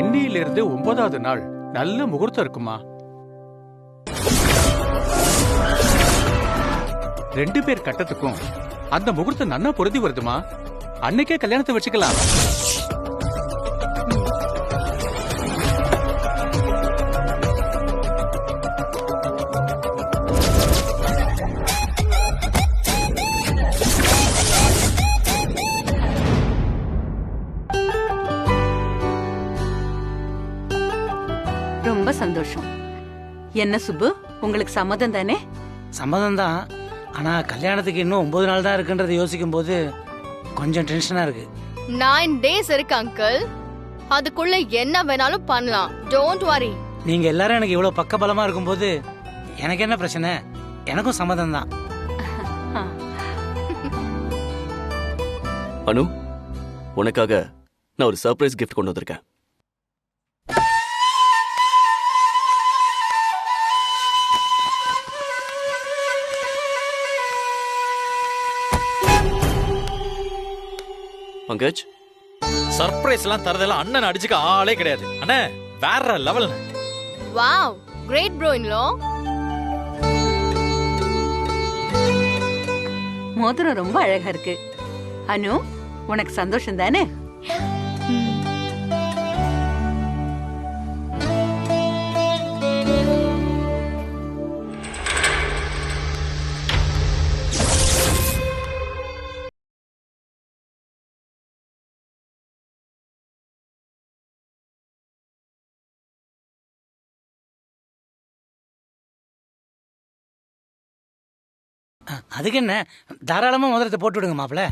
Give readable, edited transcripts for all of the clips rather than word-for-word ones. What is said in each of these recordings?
இன்னையிலிருந்து 9வது நாள் நல்ல முகூர்த்தம் இருக்குமா. 2 பேர் கட்டத்துக்கும் அந்த முகூர்த்தம் நன்னா பொருந்தி வருதுமா. அன்னைக்கே கல்யாணத்தை வச்சுக்கலாம். ரொம்ப சந்தோஷம். என்ன சுப்பு, உங்களுக்கு சம்மதம் தானே? சம்மதம் தான். ஆனா கல்யாணத்துக்கு இன்னும் 9 நாள் தான் இருக்குன்றதை யோசிக்கும் போது கொஞ்சம் டென்ஷனா இருக்கு. 9 days இருக்கு அங்கிள். அதுக்குள்ள என்ன வேணாலும் பண்ணலாம். Don't worry. நீங்க எல்லாரும் எனக்கு இவ்வளவு பக்கபலமா இருக்கும்போது எனக்கு என்ன பிரச்சனை? எனக்கும் சம்மதம் தான். அனு, உனக்காக நான் ஒரு சர்ப்ரைஸ் கிஃப்ட் கொண்டு வந்திருக்கேன். பங்கஜ், சர்ப்ரைஸ் எல்லாம் தரதெல்லாம் அண்ணன் அடிச்சுக்க ஆளே கிடையாது. அண்ணே வேற level. Wow, great bro in law. மோதிரம் ரொம்ப அழகா இருக்கு. அனு, உனக்கு சந்தோஷம் தானே? அதுக்கு என்ன, தாராளமா மோதிரத்தை போட்டு விடுங்க மாப்பிள்ள.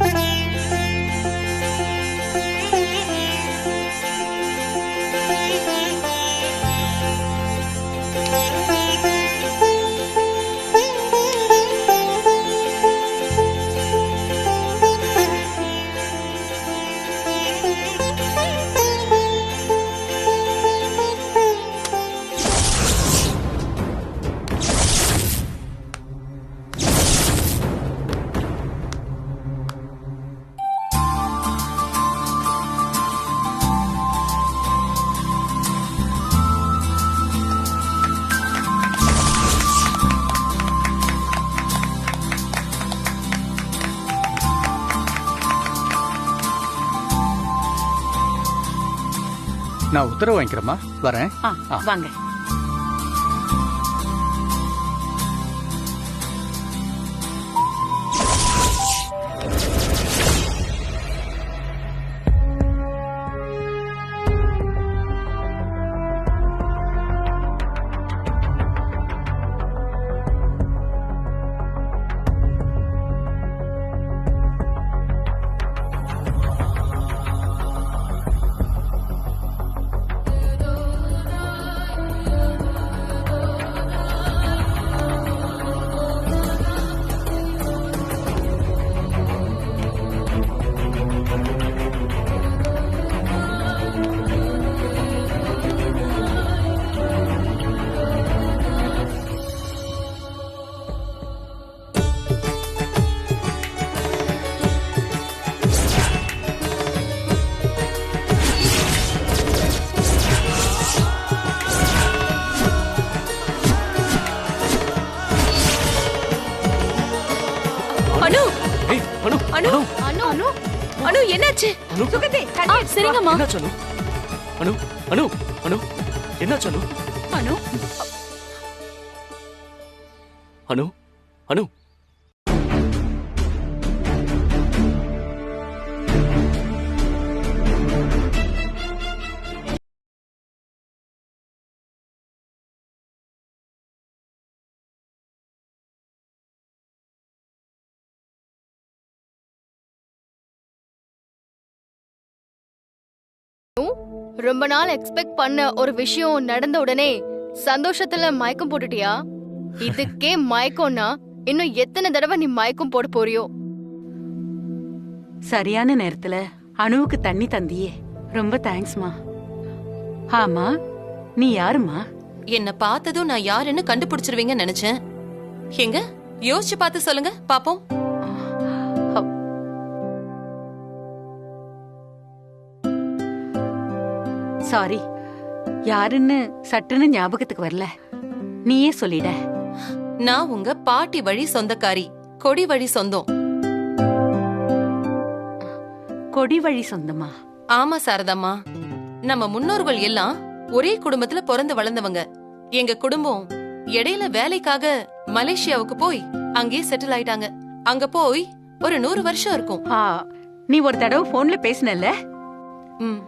நான் உத்தரவு வாங்கிக்கிறேம்மா, வரேன். வாங்க. அனு, ஏய் அனு, அனு, அனு, அனு, அனு என்னாச்சு? சுகந்தி, சரிங்கம்மா. என்னாச்சு அனு? அனு, அனு, அனு, என்னாச்சு அனு? அனு, அனு, அனு. ரொம்ப நாள் எக்ஸ்பெக்ட் பண்ண ஒரு விஷயம் நடந்த உடனே சந்தோஷத்துல மயக்கம் போட்டுட்டியா? இதுக்கே மயக்கம்னா இன்னும் எத்தனை தடவை நீ மயக்கம் போட போறியோ? சரியான நேரத்துல அணுவுக்கு தண்ணி தந்தியே, ரொம்ப தேங்க்ஸ்மா. ஆமா, நீ யாருமா? என்ன பார்த்ததும் நான் யாருன்னு கண்டுபிடிச்சிருவீங்கன்னு நினைச்சேன். எங்க யோசிச்சு பார்த்து சொல்லுங்க பாப்போம். சாரி, யாருன்னு சட்டுன்னு ஞாபகத்துக்கு வரல. நீயே சொல்லிட. நான் உங்க பாட்டி வழி சொந்தக்காரி, கொடி வழி சொந்தம். கொடி வழி சொந்தமா? ஆமா சாரதாம்மா, நம்ம முன்னோர்கள் எல்லாம் ஒரே குடும்பத்துல பிறந்து வளர்ந்தவங்க. எங்க குடும்பம் இடையில வேலைக்காக மலேசியாவுக்கு போய் அங்கேயே செட்டில் ஆயிட்டாங்க. அங்க போய் ஒரு 100 வருஷம் இருக்கும். நீ ஒரு தடவை போன்ல பேசினல்ல? ம்.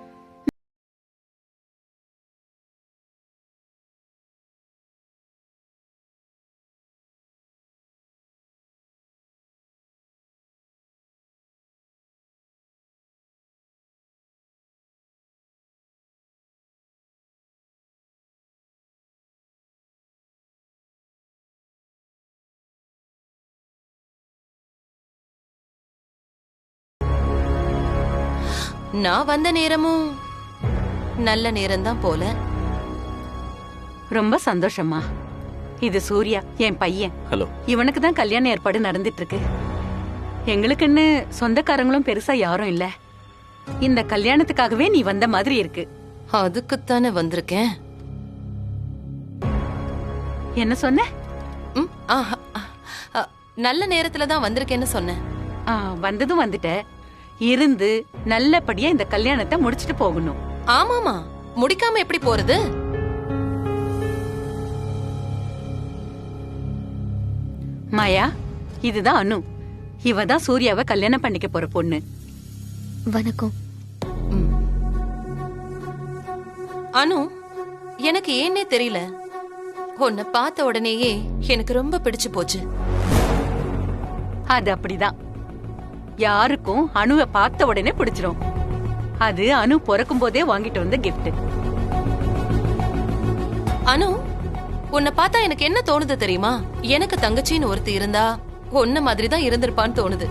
நான் வந்த நேரமும் நல்ல நேரம்தான் போல. ரொம்ப சந்தோஷமா. இது சூர்யா, என் பையன். ஹலோ. இவனுக்கு தான் கல்யாண ஏற்பாடு நடந்துட்டு இருக்கு. எங்களுக்குன்னு சொந்தக்காரங்களும் பெருசா யாரும் இல்ல. இந்த கல்யாணத்துக்காகவே நீ வந்த மாதிரி இருக்கு. அதுக்குத்தானே வந்திருக்கேன். என்ன சொன்ன? ம், ஆஹா, நல்ல நேரத்துல தான் வந்திருக்கேன்னு சொன்னேன். வந்ததும் வந்துட்ட. இருந்து நல்லபடியா இந்த கல்யாணத்தை முடிச்சிட்டு போகணும். ஆமாமா, முடிக்காம எப்படி போறது? மாயா, இதுதான் அனு. இவ தான் சூர்யாவை கல்யாணம் பண்ணிக்க போற பொண்ணு. வணக்கம். அனு, எனக்கு ஏன்னே தெரியல, உன்னை பார்த்த உடனேயே எனக்கு ரொம்ப பிடிச்சு போச்சு. அது அப்படிதான். யாருக்கும் அணுவை பார்த்த உடனே பிடிச்சிரும். அது அனு பிறக்கும் போதே வாங்கிட்டு வந்த கிஃப்ட். அனு, உன்னை பார்த்தா எனக்கு என்ன தோணுது தெரியுமா? எனக்கு தங்கச்சின்னு ஒருத்தி இருந்தா உன்ன மாதிரி தான் இருந்திருப்பான்னு தோணுது.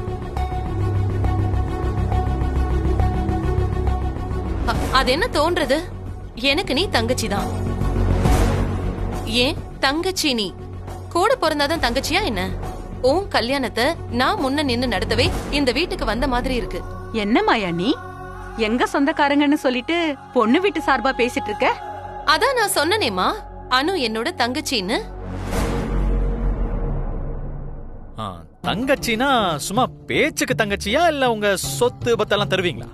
அது என்ன தோன்றது? எனக்கு நீ தங்கச்சி தான். ஏன் தங்கச்சி? நீ கூட பிறந்தாதான் தங்கச்சியா என்ன? உன் கல்யாணத்தை நான் முன்ன நின்னு நடத்தவே இந்த வீட்டுக்கு வந்த மாதிரி இருக்கு. என்ன மாயா நீ எங்க சொந்தக்காரங்கன்னு சொல்லிட்டு பொண்ணு வீட்டு சார்பா பேசிட்டு இருக்க? அதான் நான் சொன்னனேமா, அனு என்னோட தங்கச்சின்னு. தங்கச்சினா சும்மா பேச்சுக்கு தங்கச்சியா இல்ல உங்க சொத்து பத்தெல்லாம் தருவீங்களா?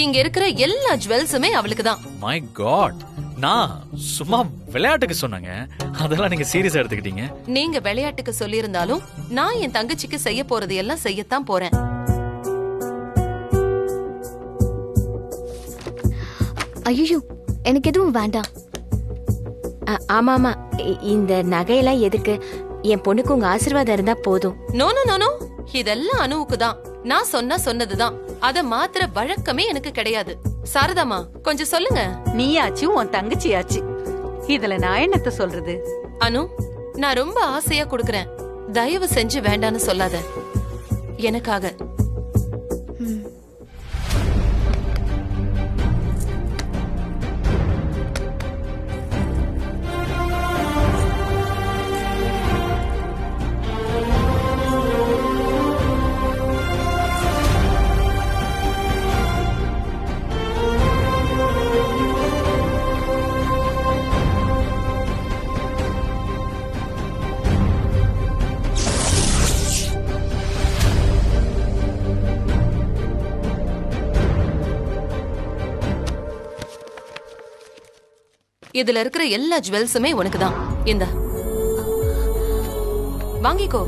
இங்க இருக்கிற எல்லா ஜுவல்ஸுமே அவளுக்கு தான். மை காட், நான் சும்மா விளையாட்டுக்கு சொன்னேங்க. அதெல்லாம் நீங்க சீரியஸா எடுத்துக்கிட்டீங்க. நீங்க விளையாட்டுக்கு சொல்லியிருந்தாலும் நான் என் தங்கச்சிக்கு செய்ய போறது எல்லாம் செய்யத்தான் போறேன். ஐயோ, எனக்கு எதுவும் வேண்டாம். ஆமா ஆமா, இந்த நகையெல்லாம் எதுக்கு? என் பொண்ணுக்கு உங்க ஆசீர்வாதம் இருந்தா போதும். நோ நோ நோ நோ, இதெல்லாம் அனுவுக்கு தான். நான் சொன்னதுதான். அத மாத்திர வழக்கமே எனக்கு கிடையாது. சாரதாமா, கொஞ்சம் சொல்லுங்க. நீயாச்சு உன் தங்கச்சியாச்சு, இதுல நான் என்னத்த சொல்றது? அனு, நான் ரொம்ப ஆசையா கொடுக்கறேன். தயவு செஞ்சு வேண்டான்னு சொல்லாத. எனக்காக. இதுல இருக்கிற எல்லா ஜுவல்ஸுமே உனக்கு தான். இந்த வாங்கிக்கோ.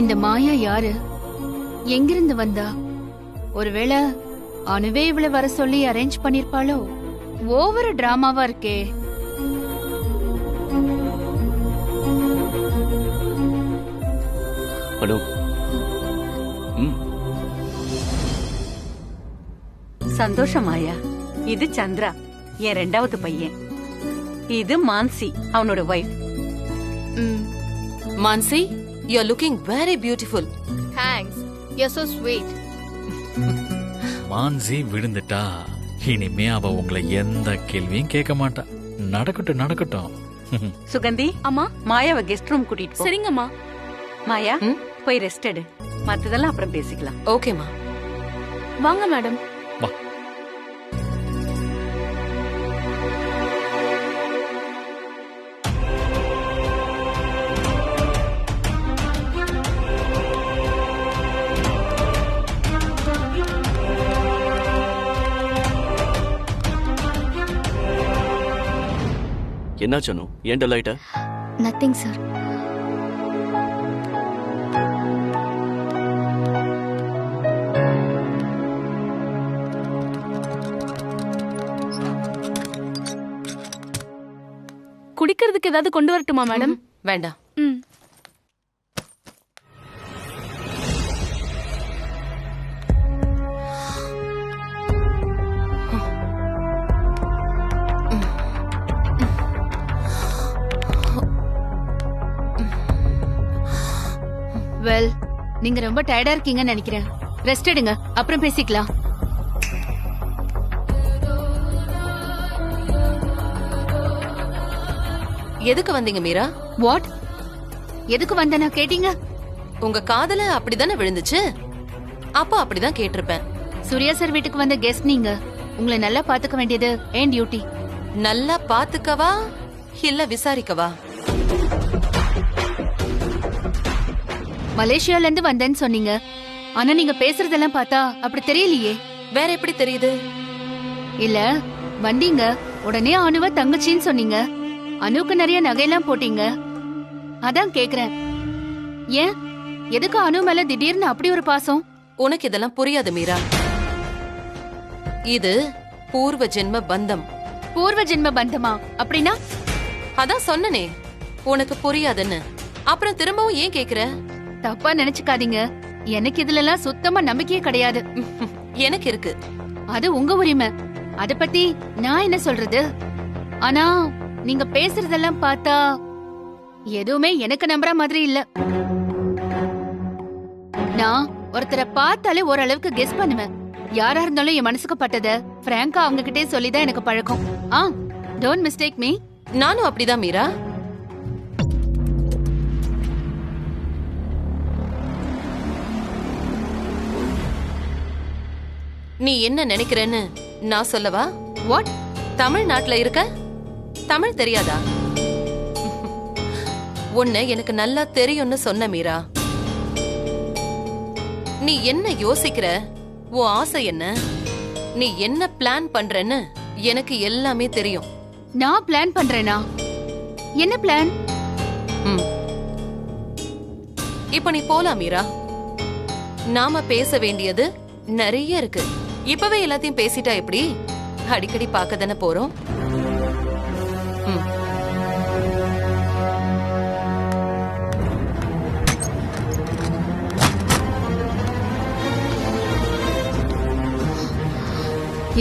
இந்த மாயா யாரு? எங்கிருந்து வந்தா? ஒருவேளை அனுவே இவ்வளவு வர சொல்லி அரேஞ்ச் பண்ணிருப்பாளோ? ஓவர் டிராமாவா இருக்கே. அனு. சந்தோஷம் மாயா. இது சந்திரா, என் 2வது பையன். இது மான்சி, அவனோட wife. Mansi, you are looking very beautiful. Thanks. You're so sweet. Mansi விழுந்துட்டா இனிமே அவ உங்களை எந்த கேள்வியும் கேட்க மாட்டா. நடக்கட்டும் நடக்கட்டும். சுகந்தி அம்மா மாயாவை கெஸ்ட் ரூம் கூட்டிட்டு போ. சரிங்கம்மா. மாயா ம்? போய் ரெஸ்ட் எடு, மத்ததெல்லாம் அப்புறம் பேசிக்கலாம். ஓகேம்மா. வாங்க மேடம். என்னாச்சு அனு? ஏன் டல் ஆயிட்ட? Nothing sir. குடிக்கிறதுக்கு ஏதாவது கொண்டு வரட்டுமா மேடம்? வேண்டாம். ம். வெல், நீங்க ரொம்ப டயர்டா இருக்கீங்கன்னு நினைக்கிறேன். ரெஸ்ட் எடுங்க, அப்புறம் பேசிக்கலாம். எதுக்கு வந்தீங்க மீரா? வாட்? எதுக்கு வந்தேனா கேட்டீங்க? உங்க காதுல அப்படிதானே விழுந்துச்சு? அப்போ அப்படிதான் கேட்டிருப்பேன். சூர்யா சார் வீட்டுக்கு வந்த கெஸ்ட் நீங்க. உங்களை நல்லா பாத்துக்க வேண்டியது ஏன் டியூட்டி. நல்லா பாத்துக்கவா இல்ல விசாரிக்கவா? மலேசியால இருந்து வந்தேன்னு சொன்னீங்க. ஆனா நீங்க பேசுறதெல்லாம் பார்த்தா அப்படி தெரியலையே. வேற எப்படி தெரியுது? இல்ல, வந்தீங்க உடனே அனுவ தங்கச்சின்னு சொன்னீங்க. அனுவுக்கு நிறைய நகையெல்லாம் போட்டீங்க. அதான் கேக்குறேன், ஏன் எதுக்கு அனு மேல திடீர்னு அப்படி ஒரு பாசம்? உனக்கு இதெல்லாம் புரியாது மீரா. இது பூர்வ ஜென்ம பந்தம். பூர்வ ஜென்ம பந்தமா? அப்படின்னா? அதான் சொன்னனே உனக்கு புரியாதுன்னு. அப்புறம் திரும்பவும் ஏன் கேக்குற? தப்பா நினைச்சுக்காதீங்க, எனக்கு இதுல எல்லாம் சுத்தமா நம்பிக்கையே கிடையாது. எனக்கு இருக்கு. அது உங்க உரிமை, அத பத்தி நான் என்ன சொல்றது? ஆனா நீங்க பேசுறதெல்லாம் பார்த்தா எதுவுமே எனக்கு நம்புற மாதிரி இல்ல. நான் ஒருத்தரை பார்த்தாலே ஓரளவுக்கு கெஸ் பண்ணுவேன். யாரா இருந்தாலும் என் மனசுக்கு பட்டத பிராங்கா அவங்க கிட்டே சொல்லிதான் எனக்கு பழக்கம். Don't mistake me. நானும் அப்படிதான் மீரா. நீ என்ன நினைக்கிறேன்னு நான் சொல்லவா? வாட்? தமிழ்நாட்டுல இருக்க தமிழ் தெரியாதா? உன்னை எனக்கு நல்லா தெரியும்னு சொன்ன மீரா. நீ என்ன யோசிக்கிற? உன் ஆசை என்ன? நீ என்ன பிளான் பண்றன்னு எனக்கு எல்லாமே தெரியும். நான் பிளான் பண்றேனா? என்ன பிளான்? இப்ப நீ போலாம் மீரா. நாம பேச வேண்டியது நிறைய இருக்கு. இப்பவே எல்லாத்தையும் பேசிட்டா எப்படி? அடிக்கடி பார்க்க தானே போறோம்.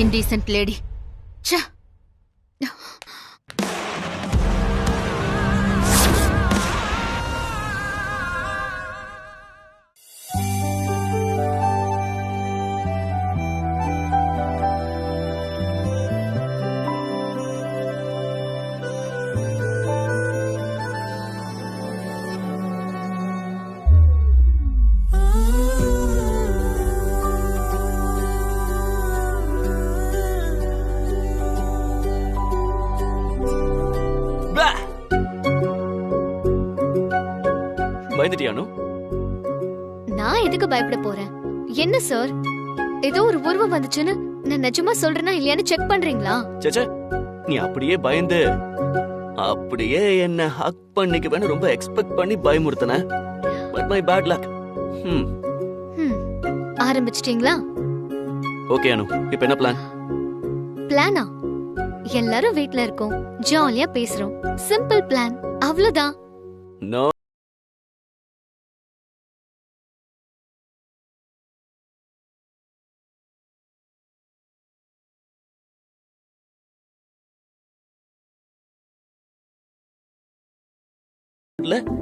indecent lady. ச்சே. பயந்துட்டியா அனு? நான் எதுக்கு பயப்பட போறேன்? என்ன சார், ஏதோ ஒரு உருவம் வந்துச்சுன்னு நான் நிஜமா சொல்றேனா இல்லையான்னு செக் பண்றீங்களா? சேச்சே, நீ அப்படியே பயந்து அப்படியே என்ன ஹக் பண்ணிக்குவேன்னு ரொம்ப எக்ஸ்பெக்ட் பண்ணி பயமுறுத்தன. But my bad luck. ஆரம்பிச்சிட்டீங்களா? ஓகே அனு, இப்போ என்ன பிளான்? பிளானா? எல்லாரும் வீட்ல இருக்கோம், ஜாலியா பேசுறோம். சிம்பிள் பிளான், அவ்வளவுதான். நோ.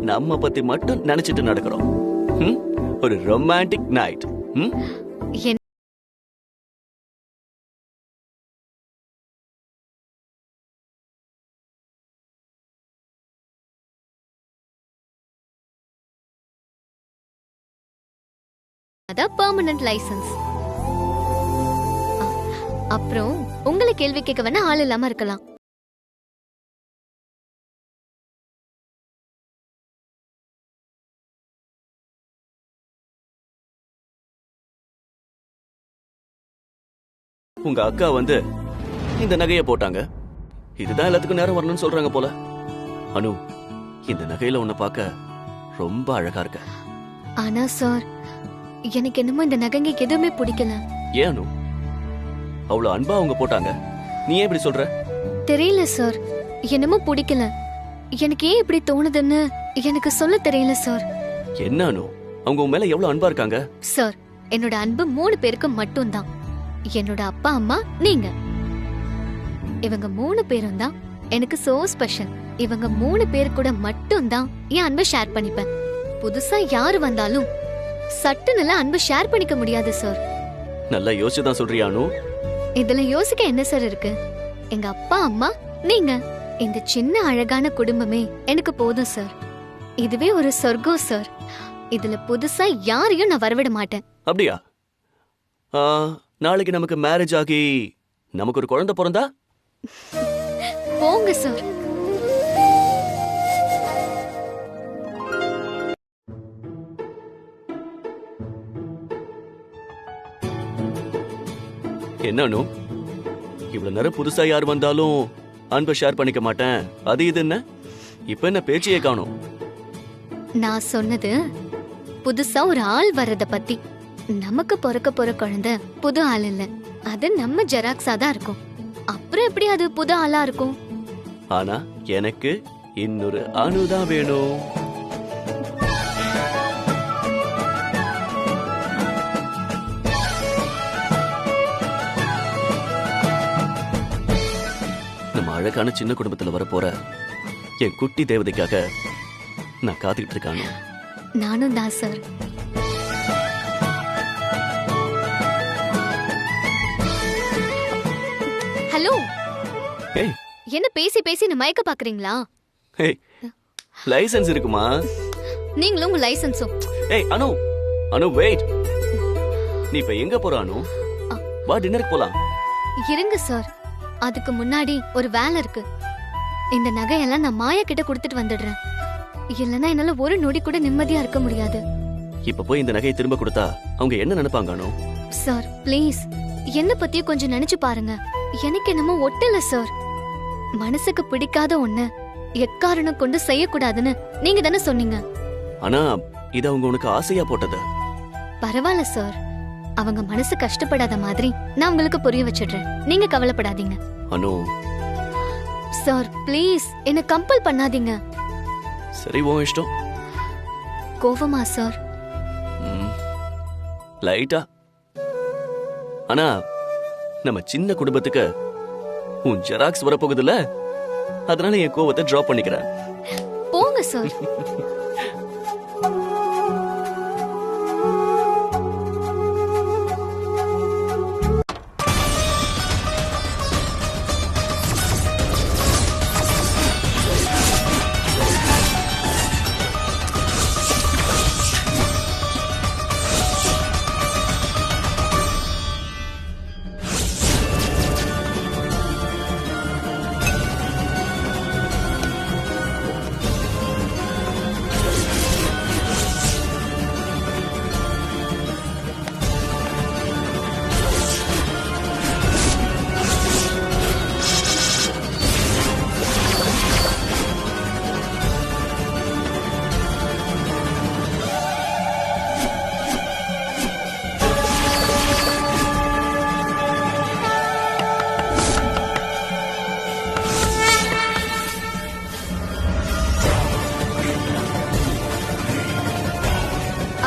நம்ம பத்தி மட்டும் நினைச்சிட்டு நடக்கிறோம். ஒரு ரொமான்டிக் நைட். அதான் பெர்மனன்ட் லைசென்ஸ். அப்புறம் உங்களை கேள்வி கேட்க வேணா ஆள் இல்லாம இருக்கலாம். உங்க அக்கா வந்து இந்த நகைய போட்டாங்க. இதுதான் எல்லாத்துக்கும் நேரம் வரணும்னு சொல்றாங்க போல. அனு, இந்த நகையில உன்னை பார்க்க ரொம்ப அழகா இருக்க. ஆனா சார், எனக்கு என்னமோ இந்த நகைங்க எதுவுமே பிடிக்கல. ஏன் அனு? அவ்வளவு அன்பா அவங்க போட்டாங்க, நீ ஏன் இப்படி சொல்ற? தெரியல சார், என்னமோ பிடிக்கல. எனக்கு ஏன் இப்படி தோணுதுன்னு எனக்கு சொல்ல தெரியல சார். என்ன அனு, அவங்க உன் மேல எவ்வளவு அன்பா இருக்காங்க? சார், என்னோட அன்பு 3 பேருக்கு மட்டும்தான். என்னோட அப்பா, அம்மா, நீங்க. இவங்க 3 பேரும் தான் எனக்கு சோ ஸ்பெஷல். இவங்க 3 பேர் கூட மட்டும்தான் என் அன்பை ஷேர் பண்ணிப்பேன். புதுசா யாரு வந்தாலும் சட்டுன்னு அன்பு ஷேர் பண்ணிக்க முடியாது சார். நல்லா யோசிச்சுதான் சொல்றியா அனு? இதுல யோசிக்க என்ன சார் இருக்கு? எங்க அப்பா, அம்மா, நீங்க. இந்த சின்ன அழகான குடும்பமே எனக்கு போதும் சார். இதுவே ஒரு சொர்க்கம் சார். இதுல புதுசா யாரையும் நான் வரவிட மாட்டேன். அப்படியா? நாளைக்கு நமக்கு மேரேஜ் ஆகி நமக்கு ஒரு குழந்தை பிறந்தா? போங்க சார். என்ன அனு, இவ்வளவு நேரம் புதுசா யார் வந்தாலும் அன்பை ஷேர் பண்ணிக்க மாட்டேன் அது இது என்ன? இப்ப என்ன பேச்சையே காணோம்? நான் சொன்னது புதுசா ஒரு ஆள் வர்றத பத்தி. நமக்கு பிறக்க போற குழந்தை புது ஆள் இல்ல, அது நம்ம ஜெராக்ஸா தான் இருக்கும். அப்புறம் எப்படி அது புது ஆளா இருக்கும்? ஆனா எனக்கு இன்னொரு அனுதான் வேணும். நம்ம அழகான சின்ன குடும்பத்துல வரப்போற என் குட்டி தேவதைக்காக நான் காத்துக்கிட்டு இருக்கானு. நானும் தான் சார். ஹலோ, ஏய், என்ன பேசி பேசி என்ன மயக்க பாக்குறீங்களா? ஏய், லைசென்ஸ் இருக்குமா? நீங்களும் உங்க லைசென்ஸும். ஏய் அனு, அனு வெயிட். நீ இப்ப எங்க போற அனு? வா, டின்னருக்கு போலாம். இருங்க சார், அதுக்கு முன்னாடி ஒரு வேலை இருக்கு. இந்த நகையெல்லாம் நான் மாயா கிட்ட கொடுத்துட்டு வந்துடுறேன். இல்லைன்னா என்னால ஒரு நொடி கூட நிம்மதியா இருக்க முடியாது. இப்ப போய் இந்த நகையை திரும்ப கொடுத்தா அவங்க என்ன நினைப்பாங்க அனு? சார் ப்ளீஸ், என்ன பத்தியும் கொஞ்சம் நினைச்சு பாருங்க. எனக்கு என்னமோ ஒட்டல சார். மனசுக்கு பிடிக்காத ஒண்ணு எக்காரணம் கொண்டு செய்யக்கூடாதுன்னு நீங்க தானே சொன்னீங்க. ஆனா இது அவங்க உனக்கு ஆசையா போட்டது. பரவாயில்ல சார், அவங்க மனசு கஷ்டப்படாத மாதிரி நான் உங்களுக்கு புரிய வச்சிடுறேன். நீங்க கவலைப்படாதீங்க. அனு சார் ப்ளீஸ், என்ன கம்பல் பண்ணாதீங்க. சரி, உன் இஷ்டம். கோவமா சார்? லைட்டா. ஆனா நம்ம சின்ன குடும்பத்துக்கு உன் ஜெராக்ஸ் வரப்போகுதுல்ல, அதனால என் கோவத்தை டிராப் பண்ணிக்கிறேன். போங்க சார்.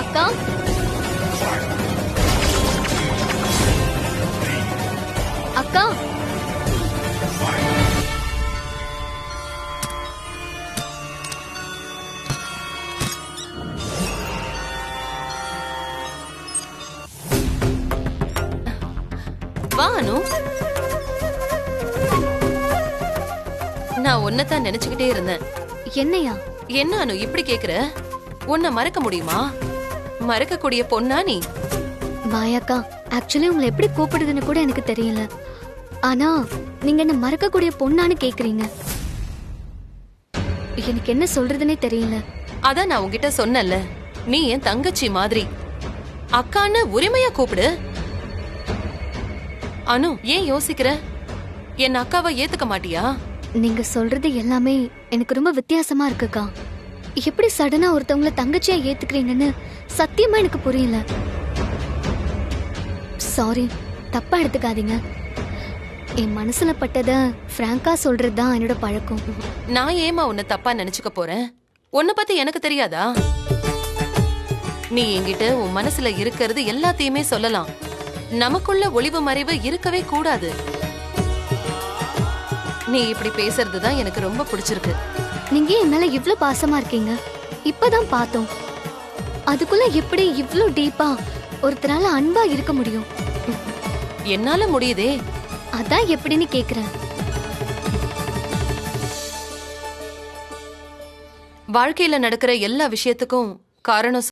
அக்கா, அக்கா, வா அனு. நான் உன்னைத்தான் நினைச்சுக்கிட்டே இருந்தேன். என்னையா? என்ன அனு இப்படி கேக்குற? உன்னை மறக்க முடியுமா? மறக்கக்கூடிய பொண்ணா நீ? மாயாக்கா, ஆக்சுவலி உங்களை எப்படி கூப்பிடுதுன்னு கூட எனக்கு தெரியல. ஆனா நீங்க என்ன மறக்கக்கூடிய பொண்ணான்னு கேக்குறீங்க. எனக்கு என்ன சொல்றதுன்னே தெரியல. அதான் நான் உன்கிட்ட சொன்னல, நீ என் தங்கச்சி மாதிரி. அக்கான்னு உரிமையா கூப்பிடு. அனு, ஏன் யோசிக்கிற? என் அக்காவை ஏத்துக்க மாட்டியா? நீங்க சொல்றது எல்லாமே எனக்கு ரொம்ப வித்தியாசமா இருக்குக்கா. எப்படி சடனா ஒருத்தவங்கள தங்கச்சியா ஏத்துக்கிறீங்கன்னு சத்தியமா எனக்கு புரியல. சாரி, தப்பா எடுத்துக்காதீங்க. என் மனசுல பட்டத பிராங்கா சொல்றதுதான் என்னோட பழக்கம். நான் ஏமா உன்னை தப்பா நினைச்சுக்க போறேன்? உன்னை பத்தி எனக்கு தெரியாதா? நீ என்கிட்ட உன் மனசுல இருக்கிறது எல்லாத்தையுமே சொல்லலாம். நமக்குள்ள ஒளிவு மறைவு இருக்கவே கூடாது. நீ இப்படி பேசுறதுதான் எனக்கு ரொம்ப பிடிச்சிருக்கு. நீங்க என் மேல இவ்ளோ பாசமா இருக்கீங்க, இப்பதான் பார்த்தோம். அதுக்குள்ள எப்படி இவ்ளோ டீப்பா ஒருத்தரால அன்பா இருக்க முடியும்? என்னால முடியுதே. அதான் எப்படின்னு கேக்குறேன். வாழ்க்கையில நடக்கிற எல்லா விஷயத்துக்கும் காரணம்